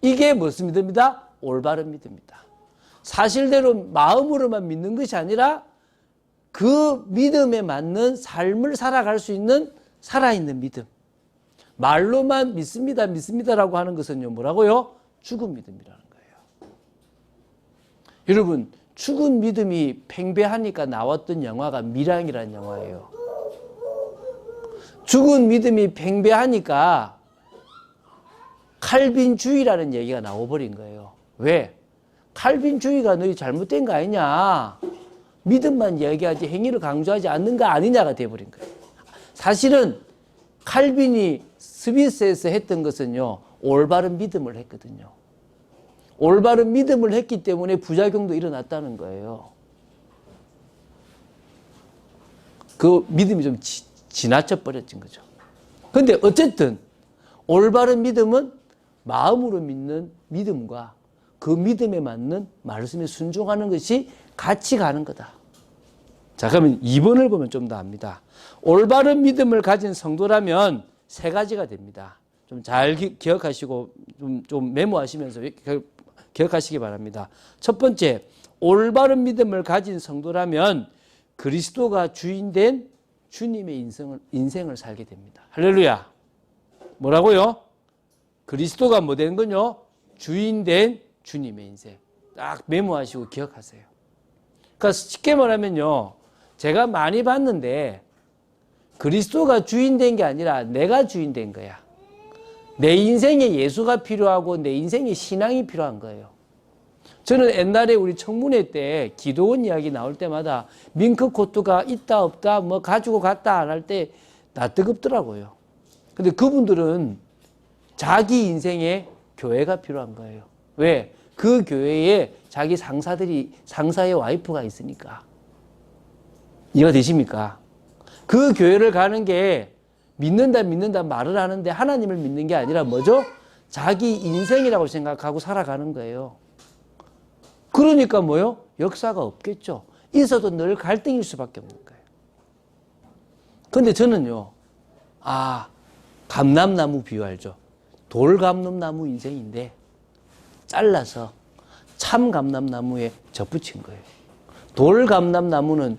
이게 무슨 믿음이다? 올바른 믿음이다. 사실대로 마음으로만 믿는 것이 아니라 그 믿음에 맞는 삶을 살아갈 수 있는 살아있는 믿음. 말로만 믿습니다, 믿습니다라고 하는 것은요, 뭐라고요? 죽은 믿음이라는 거예요. 여러분, 죽은 믿음이 팽배하니까 나왔던 영화가 밀양이라는 영화예요. 죽은 믿음이 팽배하니까 칼빈주의라는 얘기가 나와버린 거예요. 왜? 칼빈주의가 너희 잘못된 거 아니냐? 믿음만 얘기하지 행위를 강조하지 않는 거 아니냐가 돼버린 거예요. 사실은 칼빈이 스위스에서 했던 것은요, 올바른 믿음을 했거든요. 올바른 믿음을 했기 때문에 부작용도 일어났다는 거예요. 그 믿음이 좀 지나쳐 버렸진 거죠. 근데 어쨌든 올바른 믿음은 마음으로 믿는 믿음과 그 믿음에 맞는 말씀에 순종하는 것이 같이 가는 거다. 자, 그러면 2번을 보면 좀 더 압니다. 올바른 믿음을 가진 성도라면 세 가지가 됩니다. 좀 잘 기억하시고 좀 메모하시면서 기억하시기 바랍니다. 첫 번째, 올바른 믿음을 가진 성도라면 그리스도가 주인된 주님의 인생을 살게 됩니다. 할렐루야. 뭐라고요? 그리스도가 뭐 되는 거요? 주인된 주님의 인생. 딱 메모하시고 기억하세요. 그러니까 쉽게 말하면요, 제가 많이 봤는데 그리스도가 주인된 게 아니라 내가 주인된 거야. 내 인생에 예수가 필요하고 내 인생에 신앙이 필요한 거예요. 저는 옛날에 우리 청문회 때 기도원 이야기 나올 때마다 밍크코트가 있다 없다 뭐 가지고 갔다 안 할 때 나 뜨겁더라고요. 근데 그분들은 자기 인생에 교회가 필요한 거예요. 왜? 그 교회에 자기 상사의 와이프가 있으니까. 이해가 되십니까? 그 교회를 가는 게 믿는다 말을 하는데 하나님을 믿는 게 아니라 뭐죠? 자기 인생이라고 생각하고 살아가는 거예요. 그러니까 뭐요? 역사가 없겠죠. 있어도 늘 갈등일 수밖에 없는 거예요. 근데 저는요, 감람나무 비유 알죠? 돌감람나무 인생인데 잘라서 참감람나무에 접붙인 거예요. 돌감람나무는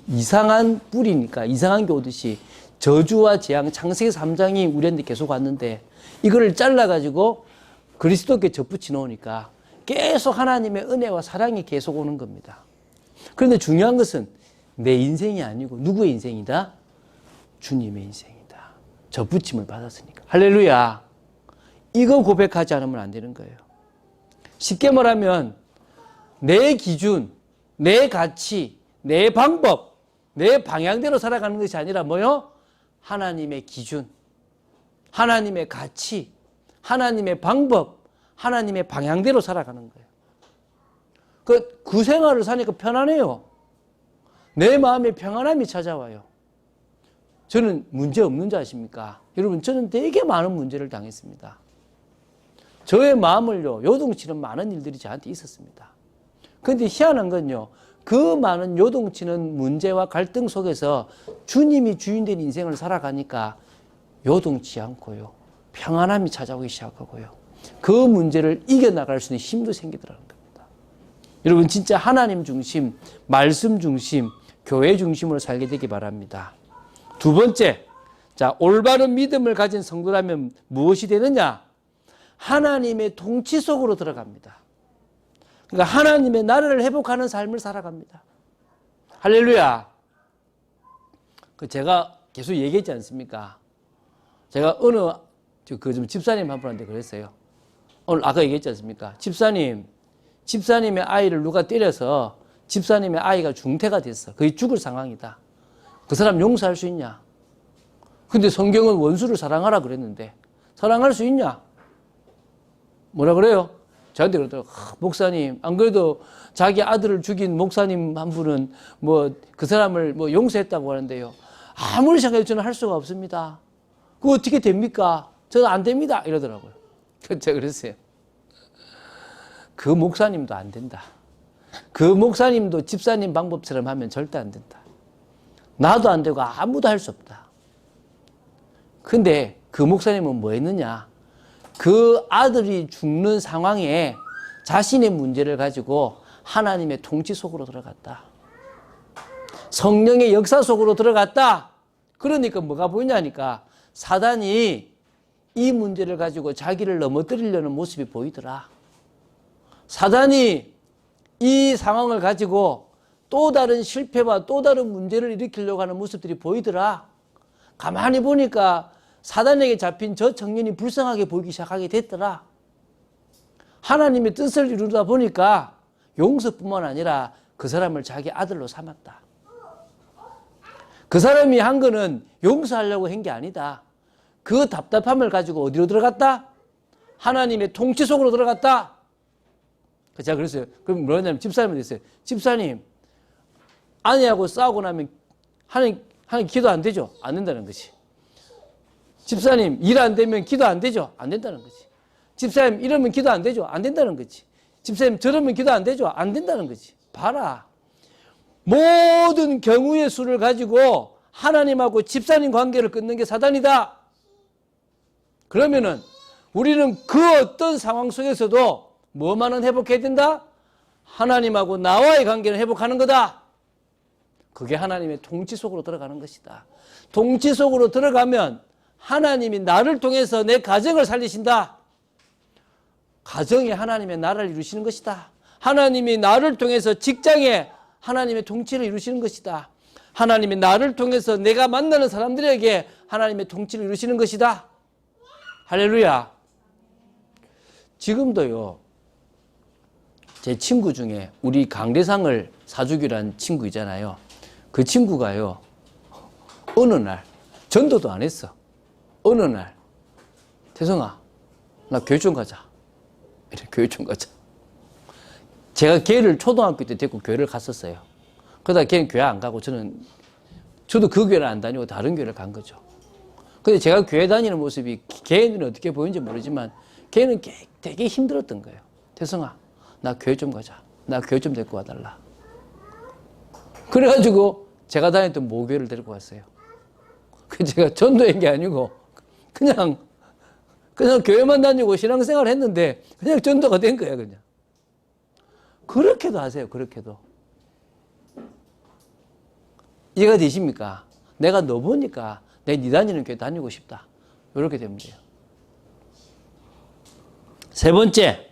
이상한 뿌리니까 이상한 게 오듯이 저주와 재앙, 창세기 3장이 우리한테 계속 왔는데 이거를 잘라가지고 그리스도께 접붙여 놓으니까 계속 하나님의 은혜와 사랑이 계속 오는 겁니다. 그런데 중요한 것은 내 인생이 아니고 누구의 인생이다? 주님의 인생이다. 접붙임을 받았으니까. 할렐루야. 이거 고백하지 않으면 안 되는 거예요. 쉽게 말하면 내 기준, 내 가치, 내 방법, 내 방향대로 살아가는 것이 아니라 뭐요? 하나님의 기준, 하나님의 가치, 하나님의 방법, 하나님의 방향대로 살아가는 거예요. 그 생활을 사니까 편안해요. 내 마음에 평안함이 찾아와요. 저는 문제 없는 줄 아십니까? 여러분, 저는 되게 많은 문제를 당했습니다. 저의 마음을요, 요동치는 많은 일들이 저한테 있었습니다. 그런데 희한한 건요, 그 많은 요동치는 문제와 갈등 속에서 주님이 주인된 인생을 살아가니까 요동치 않고요, 평안함이 찾아오기 시작하고요, 그 문제를 이겨나갈 수 있는 힘도 생기더라는 겁니다. 여러분, 진짜 하나님 중심, 말씀 중심, 교회 중심으로 살게 되기 바랍니다. 두 번째, 자, 올바른 믿음을 가진 성도라면 무엇이 되느냐? 하나님의 통치 속으로 들어갑니다. 그러니까 하나님의 나라를 회복하는 삶을 살아갑니다. 할렐루야. 제가 계속 얘기했지 않습니까? 제가 어느 좀 집사님 한 분한테 그랬어요. 오늘 아까 얘기했지 않습니까? 집사님의 아이를 누가 때려서 집사님의 아이가 중태가 됐어. 거의 죽을 상황이다. 그 사람 용서할 수 있냐? 근데 성경은 원수를 사랑하라 그랬는데 사랑할 수 있냐? 뭐라 그래요? 저한테 그러더라고요. 목사님, 안 그래도 자기 아들을 죽인 목사님 한 분은 뭐 그 사람을 뭐 용서했다고 하는데요. 아무리 생각해도 저는 할 수가 없습니다. 그거 어떻게 됩니까? 저는 안 됩니다. 이러더라고요. 제가 그랬어요. 그 목사님도 안 된다. 그 목사님도 집사님 방법처럼 하면 절대 안 된다. 나도 안 되고 아무도 할 수 없다. 근데 그 목사님은 뭐 했느냐? 그 아들이 죽는 상황에 자신의 문제를 가지고 하나님의 통치 속으로 들어갔다. 성령의 역사 속으로 들어갔다. 그러니까 뭐가 보이냐니까 사단이 이 문제를 가지고 자기를 넘어뜨리려는 모습이 보이더라. 사단이 이 상황을 가지고 또 다른 실패와 또 다른 문제를 일으키려고 하는 모습들이 보이더라. 가만히 보니까 사단에게 잡힌 저 청년이 불쌍하게 보이기 시작하게 됐더라. 하나님의 뜻을 이루다 보니까 용서뿐만 아니라 그 사람을 자기 아들로 삼았다. 그 사람이 한 거는 용서하려고 한 게 아니다. 그 답답함을 가지고 어디로 들어갔다? 하나님의 통치 속으로 들어갔다. 제가 그랬어요. 그럼 뭐냐면 집사님한테 했어요. 집사님, 아내하고 싸우고 나면 하나님 기도 안 되죠? 안 된다는 거지. 집사님, 일 안 되면 기도 안 되죠? 안 된다는 거지. 집사님, 이러면 기도 안 되죠? 안 된다는 거지. 집사님, 저러면 기도 안 되죠? 안 된다는 거지. 봐라. 모든 경우의 수를 가지고 하나님하고 집사님 관계를 끊는 게 사단이다. 그러면은 우리는 그 어떤 상황 속에서도 뭐만은 회복해야 된다? 하나님하고 나와의 관계는 회복하는 거다. 그게 하나님의 통치 속으로 들어가는 것이다. 통치 속으로 들어가면 하나님이 나를 통해서 내 가정을 살리신다. 가정이 하나님의 나라를 이루시는 것이다. 하나님이 나를 통해서 직장에 하나님의 통치를 이루시는 것이다. 하나님이 나를 통해서 내가 만나는 사람들에게 하나님의 통치를 이루시는 것이다. 할렐루야. 지금도요, 제 친구 중에 우리 강대상을 사주기란 친구 있잖아요. 그 친구가요, 어느 날, 전도도 안 했어. 어느 날, 태성아, 나 교회 좀 가자. 이래, 교회 좀 가자. 제가 걔를 초등학교 때 데리고 교회를 갔었어요. 그러다 걔는 교회 안 가고 저도 그 교회를 안 다니고 다른 교회를 간 거죠. 근데 제가 교회 다니는 모습이 걔는 어떻게 보이는지 모르지만 걔는 되게 힘들었던 거예요. 태성아, 나 교회 좀 가자. 나 교회 좀 데리고 와달라. 그래가지고 제가 다녔던 모교회를 데리고 갔어요. 그 제가 전도한 게 아니고 그냥 교회만 다니고 신앙생활 했는데 그냥 전도가 된 거야, 그냥. 그렇게도 하세요, 그렇게도. 이해가 되십니까? 내가 너 보니까 내 네 다니는 교회 다니고 싶다. 이렇게 되면 돼요. 세 번째,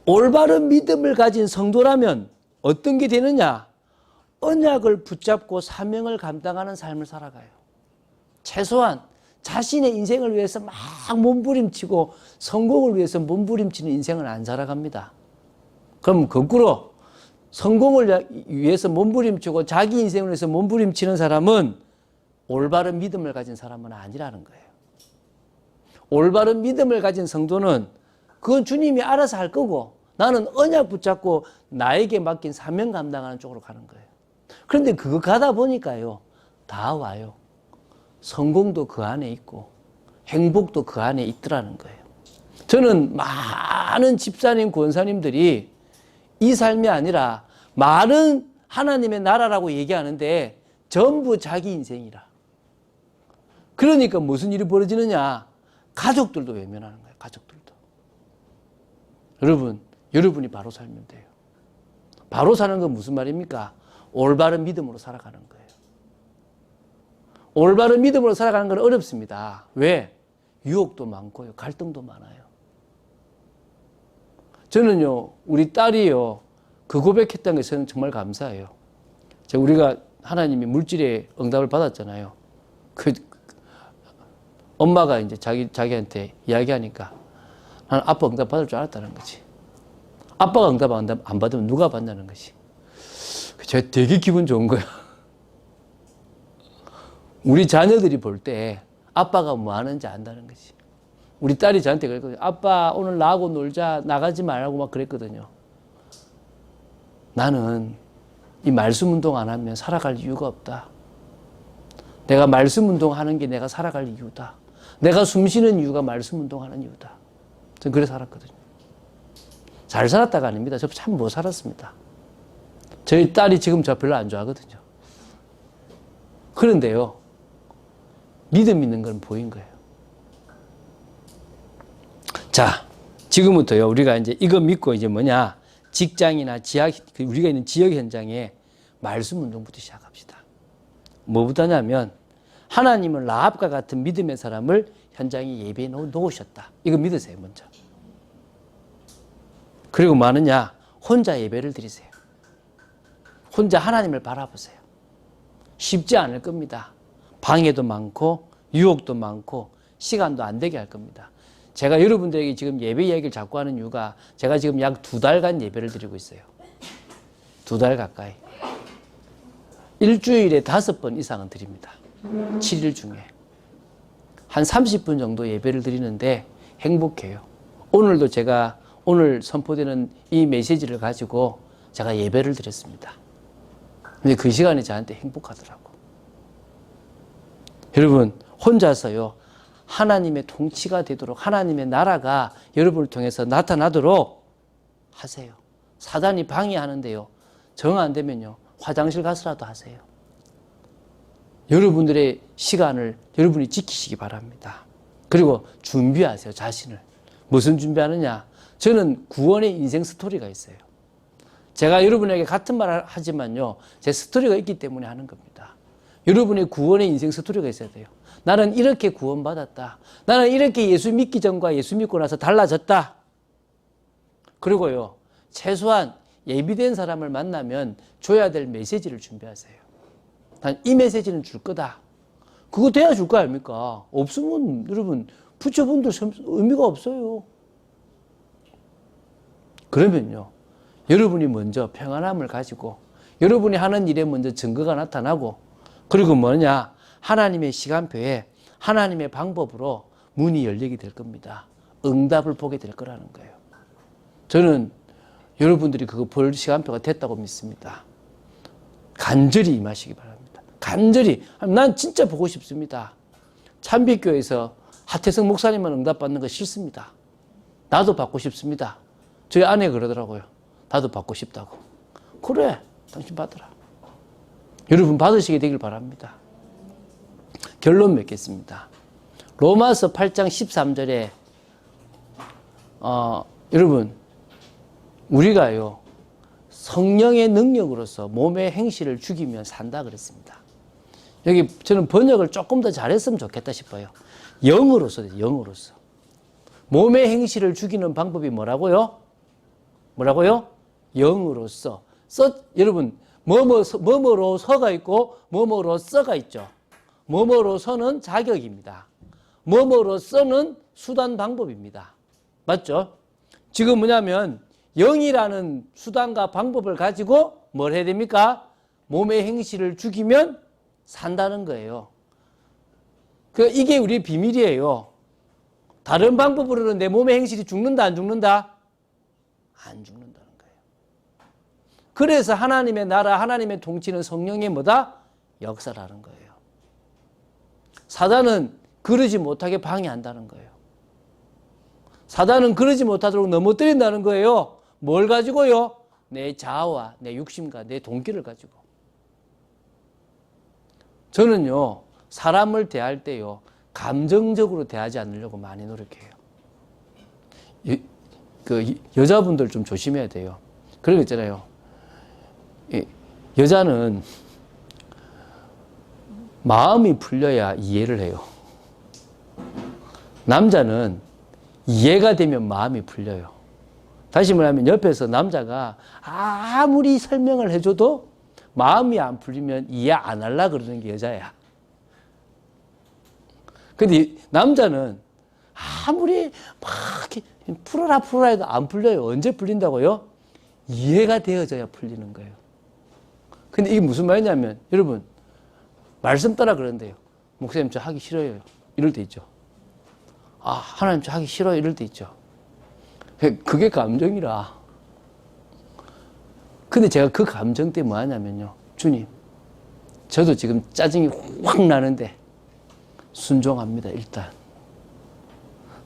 올바른 믿음을 가진 성도라면 어떤 게 되느냐? 언약을 붙잡고 사명을 감당하는 삶을 살아가요. 최소한 자신의 인생을 위해서 막 몸부림치고 성공을 위해서 몸부림치는 인생을 안 살아갑니다. 그럼 거꾸로 성공을 위해서 몸부림치고 자기 인생을 위해서 몸부림치는 사람은 올바른 믿음을 가진 사람은 아니라는 거예요. 올바른 믿음을 가진 성도는 그건 주님이 알아서 할 거고 나는 언약 붙잡고 나에게 맡긴 사명 감당하는 쪽으로 가는 거예요. 그런데 그거 가다 보니까요, 다 와요. 성공도 그 안에 있고 행복도 그 안에 있더라는 거예요. 저는 많은 집사님, 권사님들이 이 삶이 아니라 말은 하나님의 나라라고 얘기하는데 전부 자기 인생이라. 그러니까 무슨 일이 벌어지느냐? 가족들도 외면하는 거예요. 가족들도. 여러분이 바로 살면 돼요. 바로 사는 건 무슨 말입니까? 올바른 믿음으로 살아가는 거예요. 올바른 믿음으로 살아가는 건 어렵습니다. 왜? 유혹도 많고요. 갈등도 많아요. 저는요, 우리 딸이요, 그 고백했다는 게 저는 정말 감사해요. 우리가 하나님이 물질의 응답을 받았잖아요. 엄마가 이제 자기한테 이야기하니까 나는 아빠 응답 받을 줄 알았다는 거지. 아빠가 응답 안 받으면 누가 받냐는 거지. 제가 되게 기분 좋은 거야. 우리 자녀들이 볼 때 아빠가 뭐 하는지 안다는 거지. 우리 딸이 저한테 그랬거든요. 아빠 오늘 나하고 놀자, 나가지 말라고 막 그랬거든요. 나는 이 말씀 운동 안 하면 살아갈 이유가 없다. 내가 말씀 운동하는 게 내가 살아갈 이유다. 내가 숨 쉬는 이유가 말씀 운동하는 이유다. 저는 그래 살았거든요. 잘 살았다가 아닙니다. 저 참 못 살았습니다. 저희 딸이 지금 저 별로 안 좋아하거든요. 그런데요, 믿음 있는 건 보인 거예요. 자, 지금부터요, 우리가 이제 이거 믿고 이제 뭐냐, 직장이나 우리가 있는 지역 현장에 말씀 운동부터 시작합시다. 뭐부터냐면, 하나님은 라합과 같은 믿음의 사람을 현장에 예배해 놓으셨다. 이거 믿으세요, 먼저. 그리고 뭐 하느냐, 혼자 예배를 드리세요. 혼자 하나님을 바라보세요. 쉽지 않을 겁니다. 방해도 많고 유혹도 많고 시간도 안 되게 할 겁니다. 제가 여러분들에게 지금 예배 이야기를 자꾸 하는 이유가 제가 지금 약 2달간 예배를 드리고 있어요. 2달 가까이. 일주일에 5번 이상은 드립니다. 7일 중에. 한 30분 정도 예배를 드리는데 행복해요. 오늘도 제가 오늘 선포되는 이 메시지를 가지고 제가 예배를 드렸습니다. 근데 그 시간이 저한테 행복하더라고. 여러분, 혼자서요, 하나님의 통치가 되도록, 하나님의 나라가 여러분을 통해서 나타나도록 하세요. 사단이 방해하는데요, 정 안 되면요, 화장실 가서라도 하세요. 여러분들의 시간을 여러분이 지키시기 바랍니다. 그리고 준비하세요, 자신을. 무슨 준비하느냐? 저는 구원의 인생 스토리가 있어요. 제가 여러분에게 같은 말을 하지만요, 제 스토리가 있기 때문에 하는 겁니다. 여러분의 구원의 인생 스토리가 있어야 돼요. 나는 이렇게 구원받았다. 나는 이렇게 예수 믿기 전과 예수 믿고 나서 달라졌다. 그리고요, 최소한 예비된 사람을 만나면 줘야 될 메시지를 준비하세요. 난 이 메시지는 줄 거다. 그거 돼야 줄 거 아닙니까? 없으면 여러분 붙여본들 의미가 없어요. 그러면요, 여러분이 먼저 평안함을 가지고 여러분이 하는 일에 먼저 증거가 나타나고, 그리고 뭐냐, 하나님의 시간표에 하나님의 방법으로 문이 열리게 될 겁니다. 응답을 보게 될 거라는 거예요. 저는 여러분들이 그거 볼 시간표가 됐다고 믿습니다. 간절히 임하시기 바랍니다. 간절히. 난 진짜 보고 싶습니다. 참빛교회에서 하태성 목사님만 응답받는 거 싫습니다. 나도 받고 싶습니다. 저희 아내 그러더라고요. 나도 받고 싶다고. 그래, 당신 받으라. 여러분 받으시게 되길 바랍니다. 결론 맺겠습니다. 로마서 8장 13절에 여러분, 우리가요, 성령의 능력으로서 몸의 행실을 죽이면 산다 그랬습니다. 여기 저는 번역을 조금 더 잘했으면 좋겠다 싶어요. 영으로서, 영으로서. 몸의 행실을 죽이는 방법이 뭐라고요? 뭐라고요? 영으로서. 여러분, 뭐뭐로서가 있고 뭐뭐로서가 있죠. 뭐뭐로서는 자격입니다. 뭐뭐로서는 수단 방법입니다. 맞죠? 지금 뭐냐면 영이라는 수단과 방법을 가지고 뭘 해야 됩니까? 몸의 행실을 죽이면 산다는 거예요. 이게 우리의 비밀이에요. 다른 방법으로는 내 몸의 행실이 죽는다, 안 죽는다? 안 죽는다는 거예요. 그래서 하나님의 나라, 하나님의 통치는 성령의 뭐다? 역사라는 거예요. 사단은 그러지 못하게 방해한다는 거예요. 사단은 그러지 못하도록 넘어뜨린다는 거예요. 뭘 가지고요? 내 자아와 내 육심과 내 동기를 가지고. 저는요, 사람을 대할 때요, 감정적으로 대하지 않으려고 많이 노력해요. 여자분들 좀 조심해야 돼요. 그런 거 있잖아요. 여자는 마음이 풀려야 이해를 해요. 남자는 이해가 되면 마음이 풀려요. 다시 말하면 옆에서 남자가 아무리 설명을 해줘도 마음이 안 풀리면 이해 안 하려고 그러는 게 여자야. 근데 이 남자는 아무리 막 이렇게 풀어라 해도 안 풀려요. 언제 풀린다고요? 이해가 되어져야 풀리는 거예요. 근데 이게 무슨 말이냐면, 여러분, 말씀 따라 그런데요. 목사님, 저 하기 싫어요. 이럴 때 있죠. 아, 하나님, 저 하기 싫어요. 이럴 때 있죠. 그게 감정이라. 근데 제가 그 감정 때문에 뭐 하냐면요. 주님, 저도 지금 짜증이 확 나는데 순종합니다, 일단.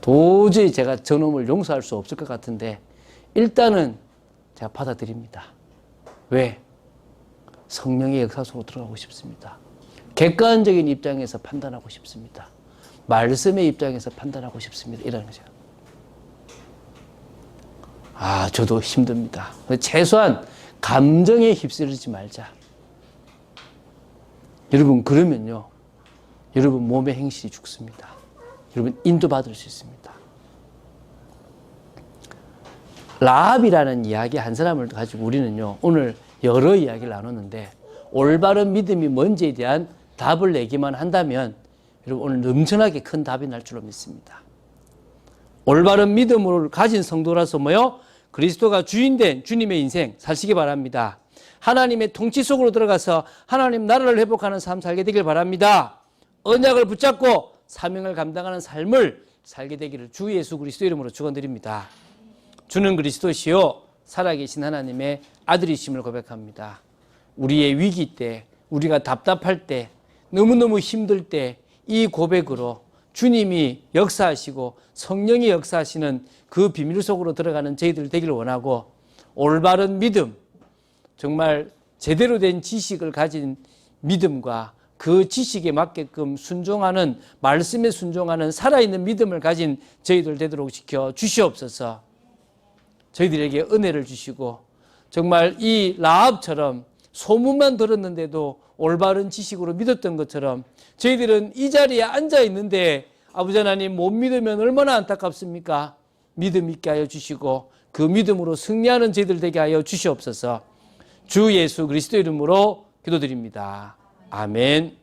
도저히 제가 저놈을 용서할 수 없을 것 같은데 일단은 제가 받아들입니다. 왜? 성령의 역사 속으로 들어가고 싶습니다. 객관적인 입장에서 판단하고 싶습니다. 말씀의 입장에서 판단하고 싶습니다. 이라는 거죠. 아, 저도 힘듭니다. 최소한 감정에 휩쓸리지 말자. 여러분, 그러면요. 여러분 몸의 행실이 죽습니다. 여러분 인도받을 수 있습니다. 라합이라는 이야기 한 사람을 가지고 우리는요. 오늘 여러 이야기를 나눴는데 올바른 믿음이 뭔지에 대한 답을 내기만 한다면 여러분 오늘 넘쳐나게 큰 답이 날 줄로 믿습니다. 올바른 믿음을 가진 성도라서 뭐요? 그리스도가 주인된 주님의 인생 사시기 바랍니다. 하나님의 통치 속으로 들어가서 하나님 나라를 회복하는 삶 살게 되길 바랍니다. 언약을 붙잡고 사명을 감당하는 삶을 살게 되기를 주 예수 그리스도 이름으로 축원드립니다. 주는 그리스도시요 살아계신 하나님의 아들이심을 고백합니다. 우리의 위기 때, 우리가 답답할 때, 너무너무 힘들 때 이 고백으로 주님이 역사하시고 성령이 역사하시는 그 비밀 속으로 들어가는 저희들 되기를 원하고 올바른 믿음, 정말 제대로 된 지식을 가진 믿음과 그 지식에 맞게끔 순종하는 말씀에 순종하는 살아있는 믿음을 가진 저희들 되도록 지켜 주시옵소서. 저희들에게 은혜를 주시고 정말 이 라합처럼 소문만 들었는데도 올바른 지식으로 믿었던 것처럼 저희들은 이 자리에 앉아 있는데 아버지 하나님 못 믿으면 얼마나 안타깝습니까? 믿음 있게 하여 주시고 그 믿음으로 승리하는 저희들 되게 하여 주시옵소서. 주 예수 그리스도 이름으로 기도드립니다. 아멘.